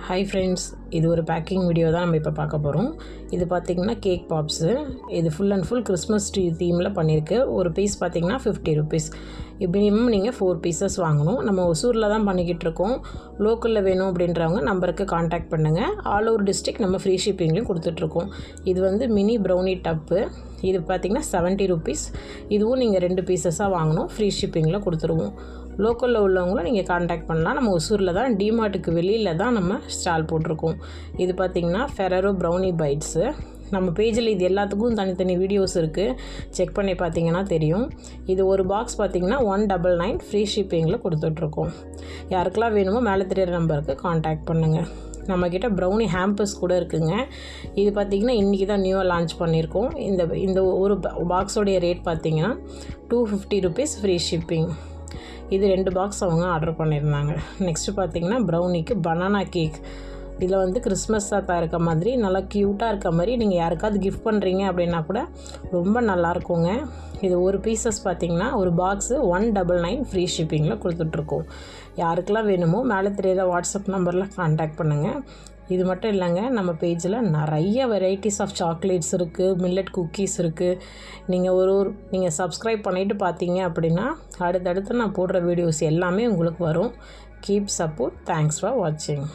Hi friends, இது ஒரு packing video தான் நம்ம இப்போ பார்க்க போகிறோம். இது பார்த்திங்கன்னா கேக் பாப்ஸு. இது full and full Christmas tree தீமில் பண்ணியிருக்கு. ஒரு பீஸ் பார்த்திங்கன்னா 50 rupees. மினிமம் நீங்கள் 4 pieces வாங்கணும். நம்ம ஒசூரில் தான் பண்ணிக்கிட்டு இருக்கோம். லோக்கலில் வேணும் அப்படின்றவங்க நம்பருக்கு காண்டாக்ட் பண்ணுங்கள். ஆல் ஓவர் டிஸ்ட்ரிக்ட் நம்ம ஃப்ரீ ஷிப்பிங்லையும் கொடுத்துட்ருக்கோம். இது வந்து மினி ப்ரௌனி டப்பு. இது பார்த்திங்கன்னா 70 rupees. இதுவும் நீங்கள் 2 பீசஸாக வாங்கணும். ஃப்ரீ ஷிப்பிங்கில் கொடுத்துருவோம். லோக்கலில் உள்ளவங்களும் நீங்கள் காண்டாக்ட் பண்ணலாம். நம்ம ஒசூரில் தான் டிமார்ட்டுக்கு வெளியில் தான் நம்ம ஸ்டால் போட்டிருக்கோம். இது பார்த்திங்கன்னா ஃபெரரோ ப்ரௌனி பைட்ஸு. நம்ம பேஜில் இது எல்லாத்துக்கும் தனித்தனி வீடியோஸ் இருக்குது. செக் பண்ணி பார்த்தீங்கன்னா தெரியும். இது ஒரு பாக்ஸ் பார்த்திங்கன்னா 199 ஃப்ரீ ஷிப்பிங்கில் கொடுத்துட்ருக்கோம். யாருக்கெல்லாம் வேணுமோ மேலே தெரியிற நம்பருக்கு காண்டாக்ட் பண்ணுங்கள். நம்மக்கிட்ட ப்ரௌனி ஹேம்பர்ஸ் கூட இருக்குங்க. இது பார்த்திங்கன்னா இன்றைக்கி தான் நியூவாக லான்ச் பண்ணியிருக்கோம். இந்த ஒரு பாக்ஸோடைய ரேட் பார்த்திங்கன்னா 250 rupees ஃப்ரீ ஷிப்பிங். இது 2 பாக்ஸ் அவங்க ஆர்டர் பண்ணியிருந்தாங்க. நெக்ஸ்ட்டு பார்த்திங்கன்னா ப்ரௌனிக்கு பனானா கேக். இதில் வந்து கிறிஸ்மஸாக இருக்க மாதிரி நல்லா க்யூட்டாக இருக்க மாதிரி நீங்கள் யாருக்காவது கிஃப்ட் பண்ணுறீங்க அப்படின்னா கூட ரொம்ப நல்லாயிருக்குங்க. இது ஒரு பீசஸ் பார்த்திங்கன்னா ஒரு பாக்ஸு 199 ஃப்ரீ ஷிப்பிங்கில் கொடுத்துட்ருக்கோம். யாருக்கெல்லாம் வேணுமோ மேலே தெரியாத வாட்ஸ்அப் நம்பரில் கான்டாக்ட் பண்ணுங்கள். இது மட்டும் இல்லைங்க, நம்ம பேஜில் நிறைய வெரைட்டிஸ் ஆஃப் சாக்லேட்ஸ் இருக்குது, மில்லட் குக்கீஸ் இருக்குது. நீங்கள் சப்ஸ்கிரைப் பண்ணிவிட்டு பார்த்தீங்க அப்படின்னா அடுத்தடுத்து நான் போடுற வீடியோஸ் எல்லாமே உங்களுக்கு வரும். Keep support. தேங்க்ஸ் ஃபார் வாட்சிங்.